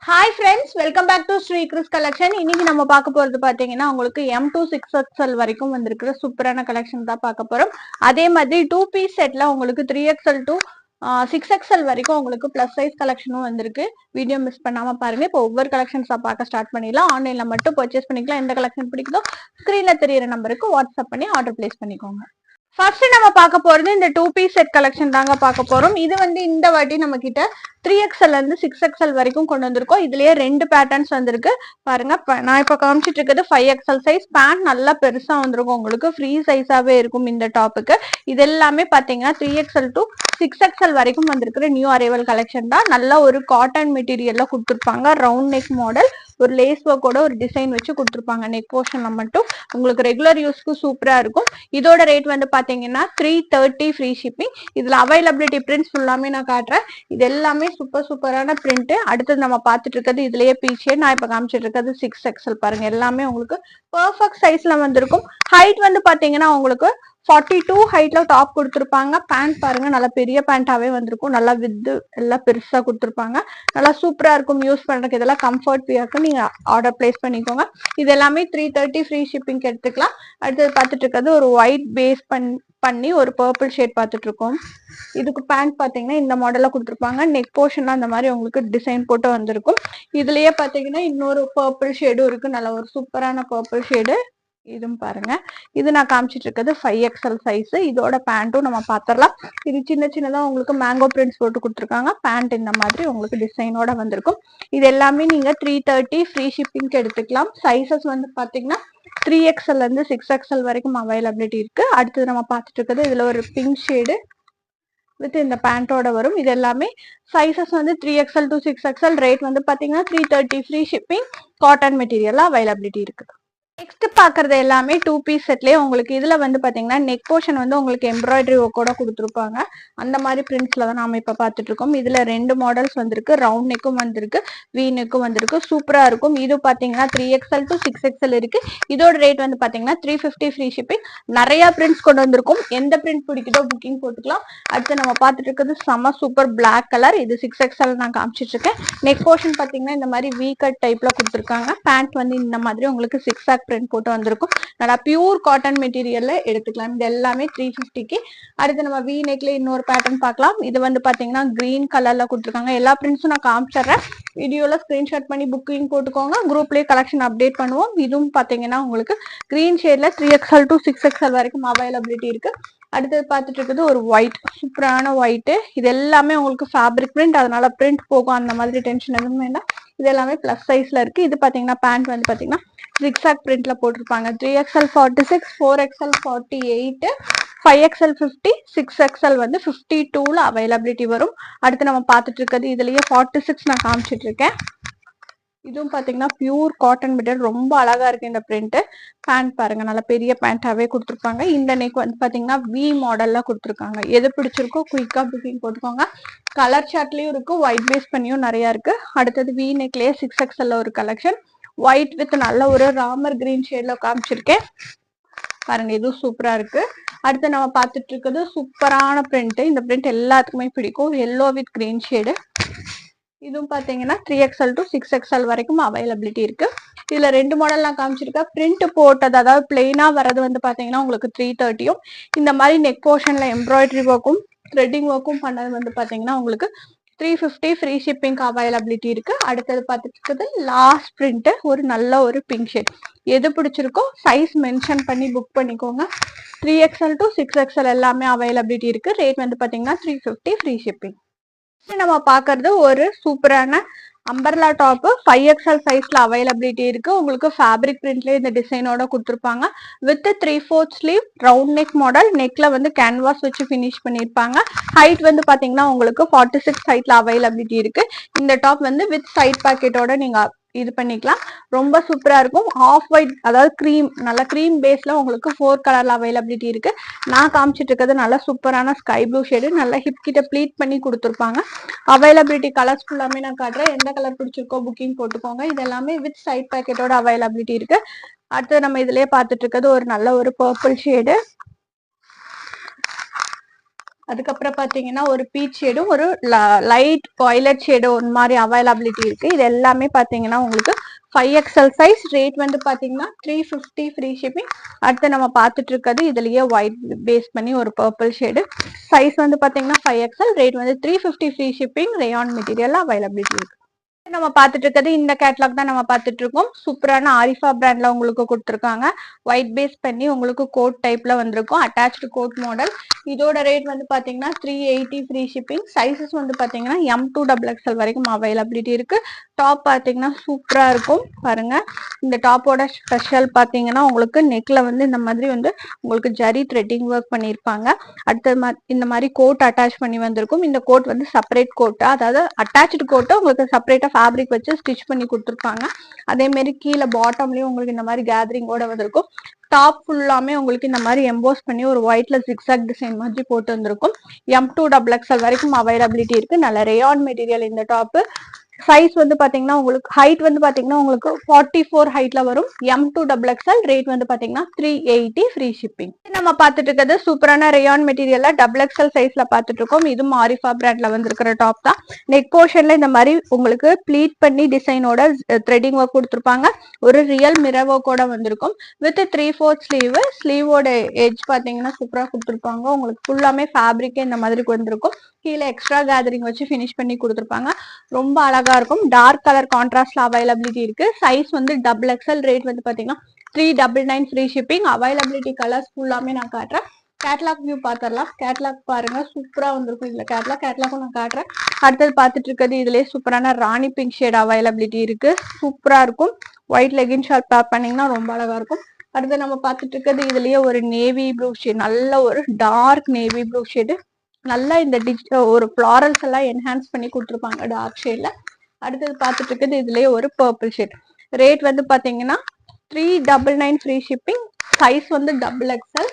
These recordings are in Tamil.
Hi friends, welcome back to Sri Chris collection. இன்னைக்கு நம்ம பார்க்க போறது பாத்தீங்கன்னா உங்களுக்கு M to 6XL வரைக்கும் வந்திருக்கிற சூப்பரான கலெக்ஷன் தான் பார்க்க போறோம். அதே மாதிரி 2 பீஸ் செட்ல உங்களுக்கு 3XL to 6XL வரைக்கும் உங்களுக்கு பிளஸ் சைஸ் கலெக்ஷனும் வந்திருக்கு. வீடியோ மிஸ் பண்ணாம பாருங்க. இப்போ ஒவ்வொரு கலெக்ஷன்ஸா பார்க்க ஸ்டார்ட் பண்ணிடலாம். ஆன்லைன்ல மட்டும் பர்ச்சேஸ் பண்ணிக்கலாம். எந்த கலெக்ஷன் பிடிக்குதோ ஸ்கிரீன்ல தெரியிற நம்பருக்கு வாட்ஸ்அப் பண்ணி ஆர்டர் பிளேஸ் பண்ணிக்கோங்க. ஃபர்ஸ்ட் நம்ம பார்க்க போறது இந்த 2 பீஸ் செட் கலெக்ஷன் தாங்க பார்க்க போறோம். இது இந்த வாட்டி நம்ம கிட்ட 3XL இருந்து 6XL வரைக்கும் கொண்டு வந்திருக்கோம். இதுலயே 2 பேட்டர்ன்ஸ் வந்திருக்கு பாருங்க. நான் இப்ப காமிச்சிட்டு இருக்கிறது 5XL சைஸ். பேண்ட் நல்லா பெருசா வந்திருக்கும், உங்களுக்கு ஃப்ரீ சைஸாவே இருக்கும் இந்த டாப்புக்கு. இது எல்லாமே பாத்தீங்கன்னா 3XL to 6XL வரைக்கும் வந்திருக்கிற நியூ அரைவல் கலெக்ஷன் தான். நல்லா ஒரு காட்டன் மெட்டீரியல்ல கொடுத்துருப்பாங்க. ரவுண்ட் நெக் மாடல், ஒரு லேஸ் ஒர்க்கோட ஒரு டிசைன் வச்சு கொடுத்துருப்பாங்க. நெக் போர்ஷன்ல மட்டும் உங்களுக்கு ரெகுலர் யூஸ்க்கு சூப்பரா இருக்கும். இதோட ரேட் பாத்தீங்கன்னா 330 ஃப்ரீ ஷிப்பிங். இதுல அவைலபிலிட்டி பிரிண்ட்ஸ் ஃபுல்லாமே நான் காட்டுறேன். இது எல்லாமே சூப்பரான பிரிண்ட். அடுத்தது நம்ம பார்த்துட்டு இருக்கிறது இதுலயே பீச்சே. நான் இப்ப காமிச்சிட்டு இருக்கிறது 6XL. பாருங்க, எல்லாமே உங்களுக்கு பெர்ஃபெக்ட் சைஸ்ல வந்திருக்கும். ஹைட் பாத்தீங்கன்னா உங்களுக்கு 42 ஹைட்ல டாப் கொடுத்துருப்பாங்க. பேண்ட் பாருங்க, நல்லா பெரிய பேண்டாவே வந்திருக்கும். நல்லா வித்து எல்லாம் பெருசா கொடுத்துருப்பாங்க. நல்லா சூப்பரா இருக்கும் யூஸ் பண்றதுக்கு. இதெல்லாம் கம்ஃபர்ட் வியர்க்கு நீங்க ஆர்டர் பிளேஸ் பண்ணிக்கோங்க. இது எல்லாமே 330 ஃப்ரீ ஷிப்பிங் எடுத்துக்கலாம். அடுத்தது பார்த்துட்டு இருக்கிறது ஒரு ஒயிட் பேஸ் பண்ணி ஒரு பர்பிள் ஷேட் பார்த்துட்டு இருக்கோம். இதுக்கு பேண்ட் பாத்தீங்கன்னா இந்த மாடல்ல கொடுத்துருப்பாங்க. நெக் போர்ஷன்ல அந்த மாதிரி உங்களுக்கு டிசைன் போட்டு வந்திருக்கும். இதுலயே பாத்தீங்கன்னா இன்னொரு பர்பிள் ஷேடும் இருக்கு. நல்ல ஒரு சூப்பரான பர்பிள் ஷேடு. இதுவும் பாருங்க, இது நான் காமிச்சிட்டு இருக்கிறது 5XL சைஸ். இதோட பேண்ட்டும் நம்ம பாத்திரலாம். இது சின்னதா உங்களுக்கு மேங்கோ பிரிண்ட்ஸ் போட்டு கொடுத்துருக்காங்க. பேண்ட் இந்த மாதிரி உங்களுக்கு டிசைனோட வந்திருக்கும். இது எல்லாமே நீங்க 330 ஃப்ரீ ஷிப்பிங்க்கு எடுத்துக்கலாம். சைசஸ் பாத்தீங்கன்னா 3XL இருந்து 6XL வரைக்கும் அவைலபிலிட்டி இருக்கு. அடுத்தது நம்ம பார்த்துட்டு இருக்கிறது இதுல ஒரு பிங்க் ஷேடு வித் இந்த பேண்டோட வரும். இது எல்லாமே sizes 3XL to 6XL. Rate பாத்தீங்கன்னா 330 free shipping. Cotton material availability இருக்கு. நெக்ஸ்ட் பாக்குறது எல்லாமே 2 பீஸ் செட்லயே உங்களுக்கு இதுல பாத்தீங்கன்னா நெக் போர்ஷன் உங்களுக்கு எம்ப்ராய்டரி ஒர்க்கோட கொடுத்துருப்பாங்க. அந்த மாதிரி பிரிண்ட்ஸ்ல தான் நாம இப்ப பாத்துட்டு இருக்கோம். இதுல 2 மாடல்ஸ் வந்திருக்கு. ரவுண்ட் நெக்கும் வந்திருக்கு, வி நெக்கும் வந்திருக்கு. சூப்பரா இருக்கும். இது பாத்தீங்கன்னா 3XL to 6XL இருக்கு. இதோட ரேட் பாத்தீங்கன்னா 350 ஃப்ரீ ஷிப்பிங். நிறைய பிரிண்ட்ஸ் கொண்டு வந்திருக்கும். எந்த பிரிண்ட் பிடிக்குதோ புக்கிங் போட்டுக்கலாம். அடுத்து நம்ம பாத்துட்டு இருக்கிறது செம சூப்பர் பிளாக் கலர். இது 6XL நான் காமிச்சிட்டு இருக்கேன். நெக் போர்ஷன் பாத்தீங்கன்னா இந்த மாதிரி வி கட் டைப்ல கொடுத்துருக்காங்க. பேண்ட் இந்த மாதிரி உங்களுக்கு 6 பிரிண்ட் போட்டு வந்திருக்கும். நல்லா பியூர் காட்டன் மெட்டீரியல்ல எடுத்துக்கலாம். இது எல்லாமே 350க்கு. அடுத்து நம்ம வி நெக்ல இன்னொரு பேட்டர்ன் பார்க்கலாம். இது பாத்தீங்கன்னா கிரீன் கலர்ல கொடுத்துருக்காங்க. எல்லா பிரிண்ட்ஸும் நான் காமிச்சிடுறேன். வீடியோல ஸ்கிரீன்ஷாட் பண்ணி புக்கிங் போட்டுக்கோங்க. குரூப்லயே கலெக்ஷன் அப்டேட் பண்ணுவோம். இதுவும் பாத்தீங்கன்னா உங்களுக்கு கிரீன் ஷேட்ல 3XL to 6XL வரைக்கும் அவைலபிலிட்டி இருக்கு. அடுத்தது பார்த்துட்டு இருக்குது ஒரு ஒயிட், சூப்பரான ஒயிட். இது எல்லாமே உங்களுக்கு ஃபேப்ரிக் பிரிண்ட், அதனால பிரிண்ட் போகும் அந்த மாதிரி டென்ஷன் எதுவும் வேண்டாம். இது எல்லாமே பிளஸ் சைஸ்ல இருக்கு. இது பாத்தீங்கன்னா பேண்ட் பாத்தீங்கன்னா ஜிக்ஸாக் பிரிண்ட்ல போட்டிருப்பாங்க. 3XL 46, 4XL 48, 5XL 50, 6XL 52ல availability வரும். அடுத்து நம்ம பார்த்துட்டு இருக்கிறது இதுலயே 46 நான் காமிச்சிட்டு இருக்கேன். இதுவும் பாத்தீங்கன்னா பியூர் காட்டன் மெட்டீரியல். ரொம்ப அழகா இருக்கு இந்த பிரிண்ட். பேண்ட் பாருங்க, நல்ல பெரிய பேண்டாவே கொடுத்துருப்பாங்க. இந்த நெக் பாத்தீங்கன்னா வி மாடல்ல கொடுத்துருக்காங்க. எது பிடிச்சிருக்கோ குயிக்கா புக்கிங் போட்டுக்கோங்க. கலர் சார்ட்லயும் இருக்கு, ஒயிட் பேஸ் பண்ணியும் நிறைய இருக்கு. அடுத்தது வி நெக்லயே 6XL ஒரு கலெக்ஷன். ஒயிட் வித் நல்ல ஒரு ராமர் கிரீன் ஷேட்ல காமிச்சிருக்கேன். பாருங்க, இதுவும் சூப்பரா இருக்கு. அடுத்து நம்ம பார்த்துட்டு இருக்கிறது சூப்பரான பிரிண்ட். இந்த பிரிண்ட் எல்லாத்துக்குமே பிடிக்கும். Yellow with green shade. இதுவும் பாத்தீங்கன்னா 3XL to 6XL வரைக்கும் அவைலபிலிட்டி இருக்கு. இதுல 2 மாடல் நான் காமிச்சிருக்கேன். பிரிண்ட் போட்டது, அதாவது பிளெயினா வர்றது பாத்தீங்கன்னா உங்களுக்கு 330யும், இந்த மாதிரி நெக் போர்ஷன்ல எம்ப்ராய்டரி ஒர்க்கும் த்ரெட்டிங் ஒர்க்கும் பண்ணது பாத்தீங்கன்னா உங்களுக்கு 350 ஃப்ரீ ஷிப்பிங் அவைலபிலிட்டி இருக்கு. அடுத்தது பார்த்துட்டு இருக்குது லாஸ்ட் பிரிண்ட், ஒரு நல்ல ஒரு பிங்க் ஷேட். எது பிடிச்சிருக்கோ சைஸ் மென்ஷன் பண்ணி புக் பண்ணிக்கோங்க. 3XL to 6XL எல்லாமே அவைலபிலிட்டி இருக்கு. ரேட் பாத்தீங்கன்னா 350 ஃப்ரீ ஷிப்பிங். நம்ம பாக்குறது ஒரு சூப்பரான அம்பர்லா டாப் 5XL சைஸ்ல அவைலபிலிட்டி இருக்கு. உங்களுக்கு ஃபேப்ரிக் பிரிண்ட்ல இந்த டிசைனோட கொடுத்துருப்பாங்க. With 3/4 sleeve, round neck model. நெக்ல கேன்வாஸ் வச்சு பினிஷ் பண்ணிருப்பாங்க. ஹைட் பாத்தீங்கன்னா உங்களுக்கு 46 ஹைட்ல அவைலபிலிட்டி இருக்கு. இந்த டாப் வித் சைட் பாக்கெட்டோட நீங்க இது பண்ணிக்கலாம். ரொம்ப சூப்பரா இருக்கும். ஆஃப் ஒயிட், அதாவது கிரீம், நல்ல கிரீம் பேஸ்ல உங்களுக்கு 4 கலர்ல அவைலபிலிட்டி இருக்கு. நான் காமிச்சிட்டு இருக்கிறது நல்ல சூப்பரான ஸ்கை ப்ளூ ஷேடு. நல்ல ஹிப் கிட்ட ப்ளீட் பண்ணி கொடுத்துருப்பாங்க. அவைலபிலிட்டி கலர்ஸ் ஃபுல்லாமே நான் காட்டுறேன். எந்த கலர் பிடிச்சிருக்கோ புக்கிங் போட்டுக்கோங்க. இது எல்லாமே வித் சைட் பாக்கெட்டோட அவைலபிலிட்டி இருக்கு. அடுத்து நம்ம இதுலயே பார்த்துட்டு இருக்கிறது ஒரு நல்ல ஒரு பர்பிள் ஷேடு. அதுக்கப்புறம் பாத்தீங்கன்னா ஒரு பீச் ஷேடும் ஒரு லைட் வயலட் ஷேடும் ஒரு மாதிரி அவைலபிலிட்டி இருக்கு. இது எல்லாமே பாத்தீங்கன்னா உங்களுக்கு 5XL சைஸ். ரேட் வந்து பாத்தீங்கன்னா 350 ஃப்ரீ ஷிப்பிங். அடுத்து நம்ம பார்த்துட்டு இருக்கிறது இதுலயே ஒயிட் பேஸ் பண்ணி ஒரு பர்பிள் ஷேடு. சைஸ் வந்து பாத்தீங்கன்னா 5XL. ரேட் வந்து 350 free shipping. Rayon material availability இருக்கு. நம்ம பார்த்துட்டு இருக்கிறது இந்த கேட்லாக் தான் நம்ம பார்த்துட்டு இருக்கோம். சூப்பரான ஆரிஃபா பிராண்ட்ல உங்களுக்கு கொடுத்துருக்காங்க. ஒயிட் பேஸ் பண்ணி உங்களுக்கு கோட் டைப்ல வந்திருக்கும். Attached code model. இதோட ரேட் வந்து பாத்தீங்கன்னா 380 ஃப்ரீ ஷிப்பிங். சைசஸ் வந்து பாத்தீங்கன்னா M2XXL வரைக்கும் அவைலபிலிட்டி இருக்கு. டாப் பாத்தீங்கன்னா சூப்பரா இருக்கும் பாருங்க. இந்த டாப்போட ஸ்பெஷல் பாத்தீங்கன்னா உங்களுக்கு நெக்ல வந்து இந்த மாதிரி வந்து உங்களுக்கு ஜரி த்ரெட்டிங் ஒர்க் பண்ணிருப்பாங்க. அடுத்த இந்த மாதிரி கோட் அட்டாச் பண்ணி வந்திருக்கும். இந்த கோட் வந்து செப்பரேட் கோட்டா, அதாவது அட்டாச்சு கோட்டை உங்களுக்கு செப்பரேட்டா ஃபேப்ரிக் வச்சு ஸ்டிச் பண்ணி கொடுத்துருப்பாங்க. அதே மாதிரி கீழே பாட்டம்லயும் உங்களுக்கு இந்த மாதிரி கேதரிங்கோட வந்திருக்கும். டாப் ஃபுல்லாமே உங்களுக்கு இந்த மாதிரி எம்போஸ் பண்ணி ஒரு ஒயிட்ல ஜிக்ஸாக் டிசைன் மாதிரி போட்டு வந்திருக்கும். M2XXL வரைக்கும் அவைலபிலிட்டி இருக்கு. நல்ல ரேயான் மெட்டீரியல் இந்த டாப். சைஸ் வந்து பாத்தீங்கன்னா உங்களுக்கு ஹைட் வந்து பாத்தீங்கன்னா உங்களுக்கு 44 ஹைட்ல வரும். M2XXL. ரேட் வந்து பாத்தீங்கன்னா 380 ஃப்ரீ ஷிப்பிங். நம்ம பார்த்துட்டு இருக்கிறது சூப்பரான ரேயான் மெட்டீரியல்ல XXL சைஸ்ல பார்த்துட்டு இருக்கோம். இதுவும் ஆரிஃபா பிராண்ட்ல வந்திருக்கிற டாப் தான். நெக் போர்ஷன்ல இந்த மாதிரி உங்களுக்கு ப்ளீட் பண்ணி டிசைனோட த்ரெட்டிங் ஒர்க் கொடுத்துருப்பாங்க. ஒரு ரியல் மிரர் ஒர்க்கோட வந்திருக்கும். With 3/4 sleeve. ஸ்லீவோட எட்ஜ் பாத்தீங்கன்னா சூப்பரா கொடுத்துருப்பாங்க. உங்களுக்கு ஃபுல்லாமே ஃபேப்ரிக்கே இந்த மாதிரி வந்திருக்கும். கீழே எக்ஸ்ட்ரா கேதரிங் வச்சு ஃபினிஷ் பண்ணி கொடுத்துருப்பாங்க. ரொம்ப அழகா இருக்கும். டார்க் கலர் கான்ட்ராஸ்ட்ல அவைலபிலிட்டி இருக்கு. சைஸ் வந்து XXL. ரேட் வந்து பாத்தீங்கன்னா 399 ஃப்ரீ ஷிப்பிங். அவைலபிலிட்டி கலர்ஸ் ஃபுல்லாமே நான் காட்டுறேன். Catalogue view பாத்திரலாம். கேட்லாக் பாருங்க சூப்பரா வந்திருக்கும். இதுல கேட்லாக்கும் நான் காட்டுறேன். அடுத்தது பார்த்துட்டு இருக்கிறது இதுலயே சூப்பரான ராணி பிங்க் ஷேட் அவைலபிலிட்டி இருக்கு. சூப்பரா இருக்கும். ஒயிட் லெகின் ஷார்ட் பேர் பண்ணீங்கன்னா ரொம்ப அழகா இருக்கும். அடுத்து நம்ம பார்த்துட்டு இருக்கிறது இதுலயே ஒரு நேவி ப்ளூ ஷேட், நல்ல ஒரு டார்க் நேவி ப்ளூ ஷேடு. நல்லா இந்த ஒரு ஃபிளாரல்ஸ் எல்லாம் என்ஹான்ஸ் பண்ணி கொடுத்துருப்பாங்க டார்க் ஷேட்ல. அடுத்தது பார்த்துட்டு இருக்குது இதுலயே ஒரு பர்பிள் ஷேட். ரேட் வந்து பாத்தீங்கன்னா 399 ஃப்ரீ ஷிப்பிங். சைஸ் வந்து XXL.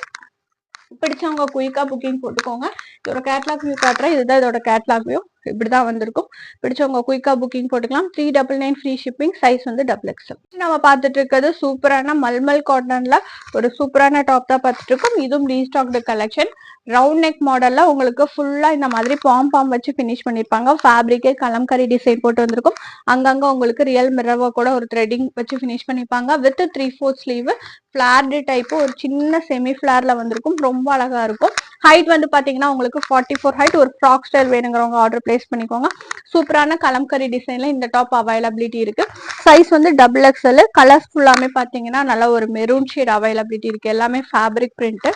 பிடிச்சவங்க குயிக்கா புக்கிங் போட்டுக்கோங்க. இதோட கேட்லாக் வியூ காட்டுறேன். இதுதான் இதோட கேட்லாக் வியூ. இப்படிதான் வந்திருக்கும். பிடிச்சவங்க குயிக்கா புக்கிங் போட்டுக்கலாம். 399 ஃப்ரீ ஷிப்பிங். சைஸ் வந்து XXL. நம்ம பார்த்துட்டு இருக்கிறது சூப்பரான மல்மல் காட்டன்ல ஒரு சூப்பரான டாப் தான் பார்த்துட்டு இருக்கோம். இதுவும் ரீஸ்டாக்டு கலெக்ஷன். ரவுண்ட் நெக் மாடல்ல உங்களுக்கு ஃபுல்லா இந்த மாதிரி பாம் வச்சு பினிஷ் பண்ணிருப்பாங்க. ஃபேப்ரிக்கே கலம்கரி டிசைன் போட்டு வந்திருக்கும். அங்கங்க உங்களுக்கு ரியல் மிரர் கூட ஒரு த்ரெட்டிங் வச்சு பினிஷ் பண்ணிருப்பாங்க. With 3/4 sleeve. ஃபிளார்டு டைப் ஒரு சின்ன செமி ஃபிளார்ல வந்திருக்கும். ரொம்ப அழகா இருக்கும். ஹைட் வந்து பாத்தீங்கன்னா உங்களுக்கு 44 ஹைட். ஒரு ஃப்ராக் ஸ்டைல் வேணுங்கிறவங்க ஆர்டர் பிளேஸ் பண்ணிக்கோங்க. சூப்பரான கலம்கரி டிசைன்ல இந்த டாப் அவைலபிலிட்டி இருக்கு. சைஸ் வந்து XXL. கலர்ஸ் ஃபுல்லாமே பாத்தீங்கன்னா நல்ல ஒரு மெரூன் ஷேட் அவைலபிலிட்டி இருக்கு. எல்லாமே ஃபேப்ரிக் பிரிண்ட்.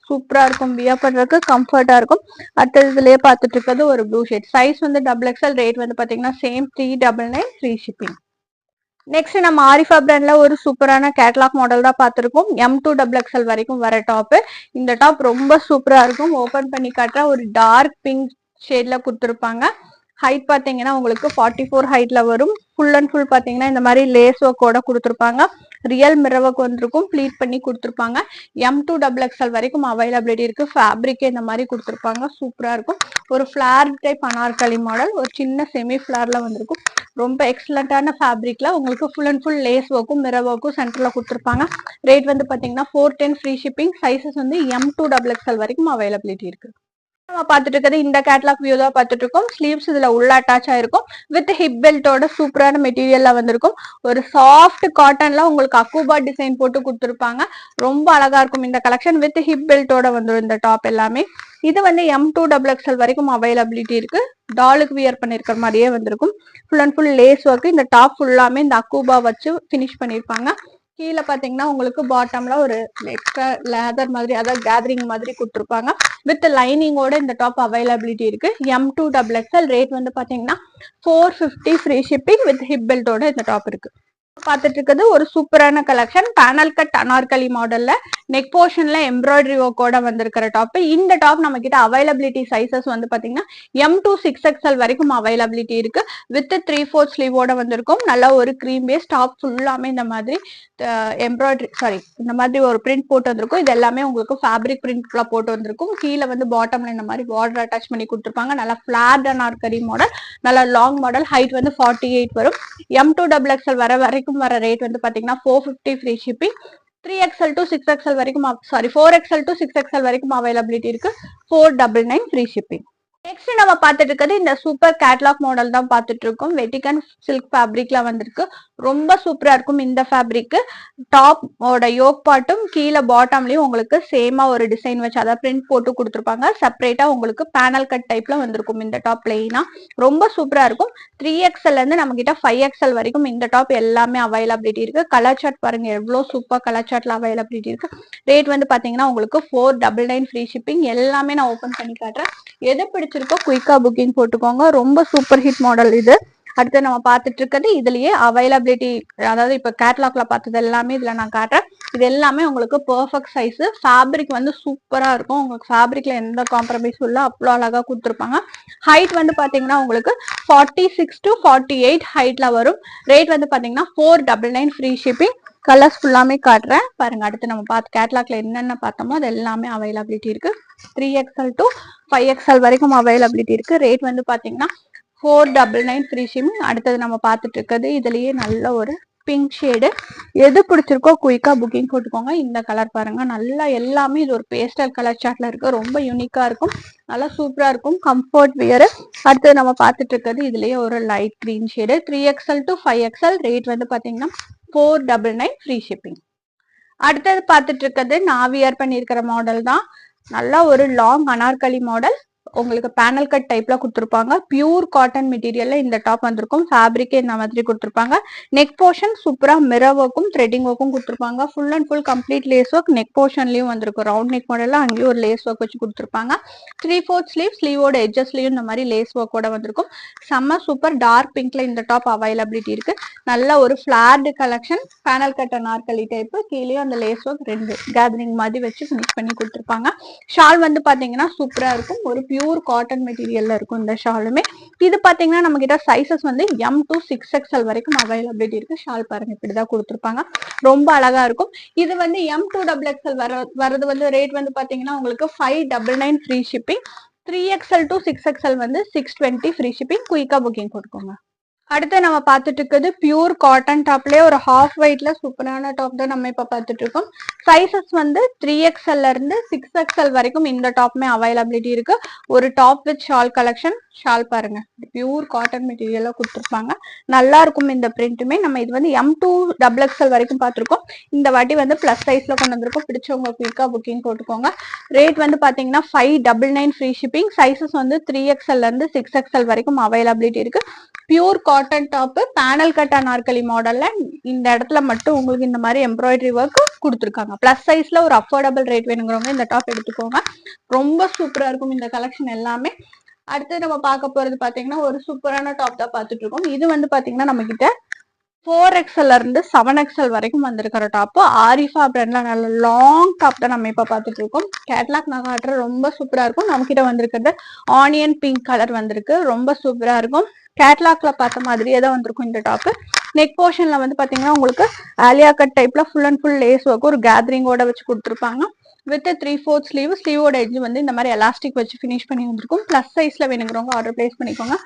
சூப்பரா இருக்கும். வியர் பண்றதுக்கு கம்ஃபர்ட்டா இருக்கும். அடுத்தது இதுலயே பார்த்துட்டு இருக்கிறது ஒரு ப்ளூ ஷேட். சைஸ் வந்து XXL. ரேட் வந்து பாத்தீங்கன்னா சேம் 399 ஃப்ரீ ஷிப்பிங். நெக்ஸ்ட் நம்ம ஆரிஃபா பிராண்ட்ல ஒரு சூப்பரான கேட்லாக் மாடல் தான் பார்த்திருக்கோம். M2XXL வரைக்கும் வர டாப். இந்த டாப் ரொம்ப சூப்பரா இருக்கும். ஓபன் பண்ணி காட்டுற ஒரு டார்க் பிங்க் ஷேட்ல கொடுத்துருப்பாங்க. ஹைட் பாத்தீங்கன்னா உங்களுக்கு 44 ஹைட்ல வரும். ஃபுல் அண்ட் ஃபுல் பாத்தீங்கன்னா இந்த மாதிரி லேஸ் ஒர்க்கோட கொடுத்துருப்பாங்க. ரியல் மிரர் ஒர்க் வந்திருக்கும். ப்ளீட் பண்ணி கொடுத்துருப்பாங்க. M2XXL வரைக்கும் அவைலபிலிட்டி இருக்கு. ஃபேப்ரிக்கே இந்த மாதிரி கொடுத்துருப்பாங்க. சூப்பரா இருக்கும். ஒரு ஃபிளார் டைப் அனார்கலி மாடல். ஒரு சின்ன செமி ஃபிளார்ல வந்திருக்கும். ரொம்ப எக்ஸலண்டான ஃபேப்ரிக்ல உங்களுக்கு ஃபுல் அண்ட் ஃபுல் லேஸ் ஒர்க்கும் மிரர் ஒர்க்கும் சென்டர்ல கொடுத்துருப்பாங்க. ரேட் வந்து பாத்தீங்கன்னா 410 ஃப்ரீ ஷிப்பிங். சைசஸ் வந்து M2XXL வரைக்கும் அவைலபிலிட்டி இருக்கு. நம்ம பார்த்துட்டு இருக்கிறது இந்த கேட்லாக் வியூ தான் பார்த்துட்டு இருக்கோம். ஸ்லீவ்ஸ் இதுல உள்ள அட்டாச் ஆயிருக்கும். வித் ஹிப் பெல்ட்டோட சூப்பரான மெட்டீரியல்ல வந்திருக்கும். ஒரு சாஃப்ட் காட்டன்ல உங்களுக்கு அக்கூபா டிசைன் போட்டு கொடுத்துருப்பாங்க. ரொம்ப அழகா இருக்கும் இந்த கலெக்ஷன். வித் ஹிப் பெல்ட்டோட வந்துடும் இந்த டாப் எல்லாமே. இது வந்து M2XXL வரைக்கும் அவைலபிலிட்டி இருக்கு. டாலுக்கு வியர் பண்ணிருக்கிற மாதிரியே வந்திருக்கும். Full and full lace work. இந்த டாப் ஃபுல்லாமே இந்த அக்கூபா வச்சு பினிஷ் பண்ணிருப்பாங்க. கீழே பாத்தீங்கன்னா உங்களுக்கு பாட்டம்ல ஒரு எக்ஸ்ட்ரா லேதர் மாதிரி, அதாவது கேதரிங் மாதிரி கொடுத்துருப்பாங்க. வித் லைனிங்கோட இந்த டாப் அவைலபிலிட்டி இருக்கு. M2XXL. ரேட் வந்து பாத்தீங்கன்னா 450 ஃப்ரீ ஷிப்பிங். வித் ஹிப் பெல்ட்டோட இந்த டாப் இருக்கு. பார்த்துட்டு இருக்கிறது ஒரு சூப்பரான கலெக்ஷன். பேனல் கட் அனார்கலி மாடல்ல நெக் போர்ஷன்ல எம்ப்ராய்டரி ஒர்க்கோட வந்திருக்கிற டாப். இந்த டாப் நம்ம கிட்ட அவைலபிலிட்டி சைசஸ் வந்து பாத்தீங்கன்னா M2XXL வரைக்கும் அவைலபிலிட்டி இருக்கு. வித் 3/4 ஸ்லீவோட வந்திருக்கும். நல்ல ஒரு கிரீம் பேஸ் டாப் ஃபுல்லாமே இந்த மாதிரி எம்ப்ராய்டரி இந்த மாதிரி ஒரு பிரிண்ட் போட்டு வந்திருக்கும். இது எல்லாமே உங்களுக்கு ஃபேப்ரிக் பிரிண்ட்ல போட்டு வந்திருக்கும். கீழே வந்து பாட்டம்ல இந்த மாதிரி பார்டர் அட்டாச் பண்ணி கொடுத்துருப்பாங்க. நல்லா ஃபிளாட் அனார்கலி மாடல். நல்லா லாங் மாடல். ஹைட் வந்து 48 வரும். M2XXL வர ரேட் வந்து பாத்தீங்கன்னா 450 free shipping. 3XL to 6XL வரைக்கும் சாரி 4XL to 6XL வரைக்கும் அவைலபிலிட்டி இருக்கு. 499 ஃப்ரீ ஷிப்பிங். நெக்ஸ்ட் நம்ம பார்த்துட்டு இருக்கிறது இந்த சூப்பர் கேட்லாக் மாடல் தான் பார்த்துட்டு இருக்கோம். வெட்டிகன் சில்க் ஃபேப்ரிக்ல வந்திருக்கு. ரொம்ப சூப்பரா இருக்கும் இந்த ஃபேப்ரிக். டாப் ஓட யோக் பாட்டும் கீழே பாட்டம்லயும் உங்களுக்கு சேமா ஒரு டிசைன் வச்சு அதாவது பிரிண்ட் போட்டு கொடுத்துருப்பாங்க. செப்பரேட்டா உங்களுக்கு பேனல் கட் டைப்ல வந்திருக்கும் இந்த டாப் பிளெயினா. ரொம்ப சூப்பரா இருக்கும். 3XL இருந்து நம்ம கிட்ட 5XL வரைக்கும் இந்த டாப் எல்லாமே அவைலபிலிட்டி இருக்கு. கலர் சார்ட் பாருங்க எவ்வளவு சூப்பர் கலர் சார்ட்ல அவைலபிலிட்டி இருக்கு. ரேட் வந்து பாத்தீங்கன்னா உங்களுக்கு 499 ஃப்ரீ ஷிப்பிங். எல்லாமே நான் ஓபன் பண்ணி காட்டுறேன். எது பிடிச்சிருக்கோ குயிக்கா புக்கிங் போட்டுக்கோங்க. ரொம்ப சூப்பர் ஹிட் மாடல் இது. அடுத்து நம்ம பார்த்துட்டு இருக்கிறது இதுலயே அவைலபிலிட்டி, அதாவது இப்ப கேட்லாக்ல பார்த்தது எல்லாமே இதுல நான் காட்டுறேன். இது எல்லாமே உங்களுக்கு பெர்ஃபெக்ட் சைஸ். ஃபேப்ரிக் வந்து சூப்பரா இருக்கும். உங்களுக்கு ஃபேப்ரிக்ல எந்த காம்ப்ரமைஸும் இல்ல, அவ்வளோ அழகா கொடுத்துருப்பாங்க. ஹைட் வந்து பாத்தீங்கன்னா உங்களுக்கு 46 to 48 ஹைட்ல வரும். ரேட் வந்து பாத்தீங்கன்னா 499 ஃப்ரீ ஷிப்பிங். கலர்ஸ் ஃபுல்லாமே காட்டுறேன் பாருங்க. அடுத்து நம்ம பார்த்து கேட்லாக்ல என்னென்ன பார்த்தோமோ அது எல்லாமே அவைலபிலிட்டி இருக்கு. 3XL to 5XL வரைக்கும் அவைலபிலிட்டி இருக்கு. ரேட் வந்து பாத்தீங்கன்னா 499 ஃப்ரீ ஷிப்பிங். அடுத்தது நம்ம பார்த்துட்டு இருக்கிறது இதுலயே நல்ல ஒரு பிங்க் ஷேடு. எது பிடிச்சிருக்கோ குயிக்கா புக்கிங் போட்டுக்கோங்க. இந்த கலர் பாருங்க நல்லா எல்லாமே இது ஒரு பேஸ்டல் கலர் சார்ட்ல இருக்கு. ரொம்ப யூனிக்கா இருக்கும். நல்லா சூப்பரா இருக்கும். Comfort wear. அடுத்தது நம்ம பார்த்துட்டு இருக்கிறது இதுலயே ஒரு light green shade. 3XL to 5XL. Rate வந்து பாத்தீங்கன்னா 499 ஃப்ரீ ஷிப்பிங். அடுத்தது பார்த்துட்டு இருக்கிறது நான் வியர் பண்ணியிருக்கிற மாடல் தான். நல்லா ஒரு லாங் அனார்கலி மாடல். உங்களுக்கு பேனல் கட் டைப்ல கொடுத்துருப்பாங்க. பியூர் காட்டன் மெட்டீரியல்ல இந்த டாப் வந்திருக்கும். ஃபேப்ரிக்கே இந்த மாதிரி கொடுத்துருப்பாங்க. நெக் போர்ஷன் சூப்பரா மிரர் ஒர்க்கும் த்ரெட்டிங் ஒர்க்கும் கொடுத்துருப்பாங்க. Full and full complete lace work. Neck போர்ஷன்லயும் வந்திருக்கும். ரவுண்ட் நெக் மாடல்ல அங்கேயும் ஒரு லேஸ் ஒர்க் வச்சு கொடுத்துருப்பாங்க. 3/4 ஸ்லீவ். ஸ்லீவோட எட்ஜஸ்லயும் இந்த மாதிரி லேஸ் ஒர்க்கோட வந்திருக்கும். செம்ம சூப்பர் டார்க் பிங்க்ல இந்த டாப் அவைலபிலிட்டி இருக்கு. நல்ல ஒரு flared collection. Panel cut anarkali type. கீழேயும் அந்த லேஸ் ஒர்க் ரெண்டு கேதரிங் மாதிரி வச்சு ஃபினிஷ் பண்ணி கொடுத்துருப்பாங்க. ஷால் வந்து பாத்தீங்கன்னா சூப்பரா இருக்கும். ஒரு பியூர் காட்டன் மெட்டீரியல்ல இருக்கும் இந்த ஷாலுமே. இது பாத்தீங்கன்னா நம்ம கிட்ட சைசஸ் வந்து M to 6XL வரைக்கும் அவைலபிலிட்டி இருக்கு. ஷால் பாருங்க இப்படிதான் கொடுத்துருப்பாங்க. ரொம்ப அழகா இருக்கும். இது வந்து M to XXL வரது வந்து ரேட் வந்து பாத்தீங்கன்னா உங்களுக்கு 599 free shipping. 3XL to 6XL வந்து 620 ஃப்ரீ ஷிப்பிங். குயிக்கா புக்கிங் போட்டுக்கோங்க. அடுத்து நம்ம பார்த்துட்டு இருக்கிறது பியூர் காட்டன் டாப்லயே ஒரு ஹாஃப் ஒயிட்ல சூப்பரான டாப் தான் நம்ம இப்ப பார்த்துட்டு இருக்கோம். சைசஸ் வந்து 3XL இருந்து 6XL வரைக்கும் இந்த டாப்மே அவைலபிலிட்டி இருக்கு. ஒரு top with shawl collection. Shawl பாருங்க பியூர் காட்டன் மெட்டீரியலா கொடுத்துருப்பாங்க. நல்லா இருக்கும் இந்த பிரிண்ட்டுமே. நம்ம இது வந்து M to XXL வரைக்கும் பார்த்துருக்கோம். இந்த வாட்டி வந்து பிளஸ் சைஸ்ல கொண்டு வந்திருக்கோம். பிடிச்சவங்க குயிக்கா புக்கிங் போட்டுக்கோங்க. ரேட் வந்து பாத்தீங்கன்னா 599 ஃப்ரீ ஷிப்பிங். சைசஸ் வந்து 3XL இருந்து 6XL வரைக்கும் அவைலபிலிட்டி இருக்கு. Pure cotton top panel cut Anarkali மாடல்ல இந்த இடத்துல மட்டும் உங்களுக்கு இந்த மாதிரி எம்ப்ராய்டரி ஒர்க் கொடுத்துருக்காங்க. பிளஸ் சைஸ்ல ஒரு அஃபோர்டபுள் ரேட் வேணுங்கிறவங்க இந்த டாப் எடுத்துக்கோங்க. ரொம்ப சூப்பரா இருக்கும் இந்த கலெக்ஷன் எல்லாமே. அடுத்து நம்ம பார்க்க போறது பாத்தீங்கன்னா ஒரு சூப்பரான டாப் தான் பார்த்துட்டு இருக்கோம். இது வந்து பாத்தீங்கன்னா நம்ம கிட்ட 4XL இருந்து 7XL வரைக்கும் வந்திருக்கிற டாப். ஆரிஃபா பிராண்ட்ல நல்ல லாங் டாப் தான் நம்ம இப்ப பார்த்துட்டு இருக்கோம். கேட்லாக் நான் காட்டுற ரொம்ப சூப்பரா இருக்கும். நம்ம கிட்ட வந்திருக்கிறது ஆனியன் பிங்க் கலர் வந்திருக்கு. ரொம்ப சூப்பரா இருக்கும். கேட்லாக்ல பார்த்த மாதிரியே தான் வந்திருக்கும் இந்த டாப். நெக் போர்ஷன்ல வந்து பாத்தீங்கன்னா உங்களுக்கு ஆலியா கட் டைப்ல full and full lace work ஒரு கேதரிங்கோட வச்சு கொடுத்துருப்பாங்க. With 3/4 sleeve. ஸ்லீவோட எட்ஜ் வந்து இந்த மாதிரி எலாஸ்டிக் வச்சு ஃபினிஷ் பண்ணி வந்திருக்கும். பிளஸ் சைஸ்ல வேணுங்கிறவங்க ஆர்டர் பிளேஸ் பண்ணிக்கோங்க.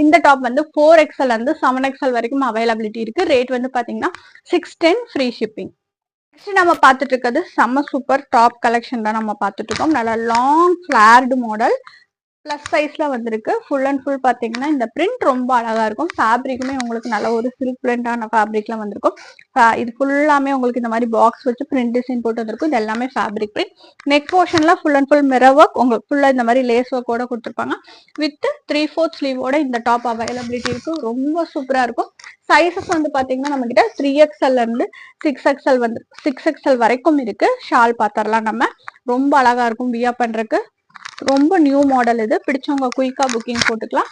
இந்த டாப் வந்து 4XL இருந்து 7XL வரைக்கும் அவைலபிலிட்டி இருக்கு. ரேட் வந்து பாத்தீங்கன்னா 610 ஃப்ரீ ஷிப்பிங். நெக்ஸ்ட் நம்ம பார்த்துட்டு இருக்கிறது செம்ம சூப்பர் டாப் கலெக்ஷன் தான் நம்ம பார்த்துட்டு இருக்கோம். நல்லா லாங் ஃபிளார்டு மாடல். பிளஸ் சைஸ்ல வந்திருக்கு. ஃபுல் அண்ட் ஃபுல் பாத்தீங்கன்னா இந்த பிரிண்ட் ரொம்ப அழகா இருக்கும். ஃபேப்ரிக்குமே உங்களுக்கு நல்ல ஒரு சில்க் பிரிண்டான ஃபேப்ரிக்ல வந்திருக்கும். இது ஃபுல்லாமே உங்களுக்கு இந்த மாதிரி பாக்ஸ் வச்சு பிரிண்ட் டிசைன் போட்டு வந்திருக்கும். இது எல்லாமே ஃபேப்ரிக் பிரிண்ட். நெக் போர்ஷன்ல full and full mirror work உங்களுக்கு ஃபுல்லா இந்த மாதிரி லேஸ் ஒர்க்கோட கொடுத்துருப்பாங்க. வித் 3/4 ஸ்லீவோட இந்த டாப் அவைலபிலிட்டி இருக்கு. ரொம்ப சூப்பரா இருக்கும். சைசஸ் வந்து பாத்தீங்கன்னா நம்ம கிட்ட 3XL இருந்து 6XL வந்து 6XL வரைக்கும் இருக்கு. ஷால் பாத்திரலாம் நம்ம. ரொம்ப அழகா இருக்கும் வியர் பண்றதுக்கு. ரொம்ப நியூ மாடல் இது. பிடிச்சவங்க குயிக்கா புக்கிங் போட்டுக்கலாம்.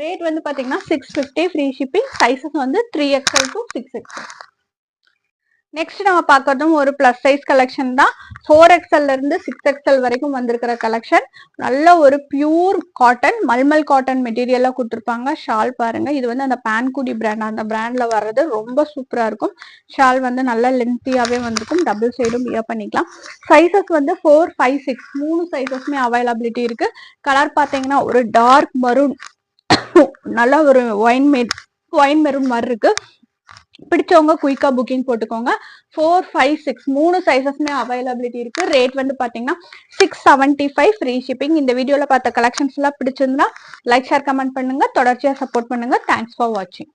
ரேட் வந்து பாத்தீங்கன்னா 650 ஃப்ரீ ஷிப்பிங். சைசஸ் வந்து 3XL to 6XL. நெக்ஸ்ட் நம்ம பார்க்கறதும் ஒரு பிளஸ் சைஸ் கலெக்ஷன் தான். 4XL இருந்து 6XL வரைக்கும் வந்திருக்கிற கலெக்ஷன். நல்ல ஒரு பியூர் காட்டன் மல்மல் காட்டன் மெட்டீரியலா கொடுத்துருப்பாங்க. ஷால் பாருங்க. இது வந்து அந்த பான்குடி பிராண்ட் அந்த பிராண்ட்ல வர்றது ரொம்ப சூப்பரா இருக்கும். ஷால் வந்து நல்ல லென்த்தியாவே வந்திருக்கும். டபுள் சைடும் வியர் பண்ணிக்கலாம். சைசஸ் வந்து 4, 5, 6 மூணு சைசஸ்மே அவைலபிலிட்டி இருக்கு. கலர் பாத்தீங்கன்னா ஒரு டார்க் மரூன் நல்ல ஒரு ஒயின் மெரூன் மாதிரி இருக்கு. பிடிச்சவங்க குயிக்கா புக்கிங் போட்டுக்கோங்க. 4, 5, 6 3 சைசஸ்மே அவைலபிலிட்டி இருக்கு. ரேட் வந்து பாத்தீங்கன்னா 675 ஃப்ரீ ஷிப்பிங். இந்த வீடியோல பார்த்த கலெக்ஷன்ஸ் எல்லாம் பிடிச்சிருந்தா லைக் ஷேர் கமெண்ட் பண்ணுங்க. தொடர்ச்சியா சப்போர்ட் பண்ணுங்க. தேங்க்ஸ் ஃபார் வாட்சிங்.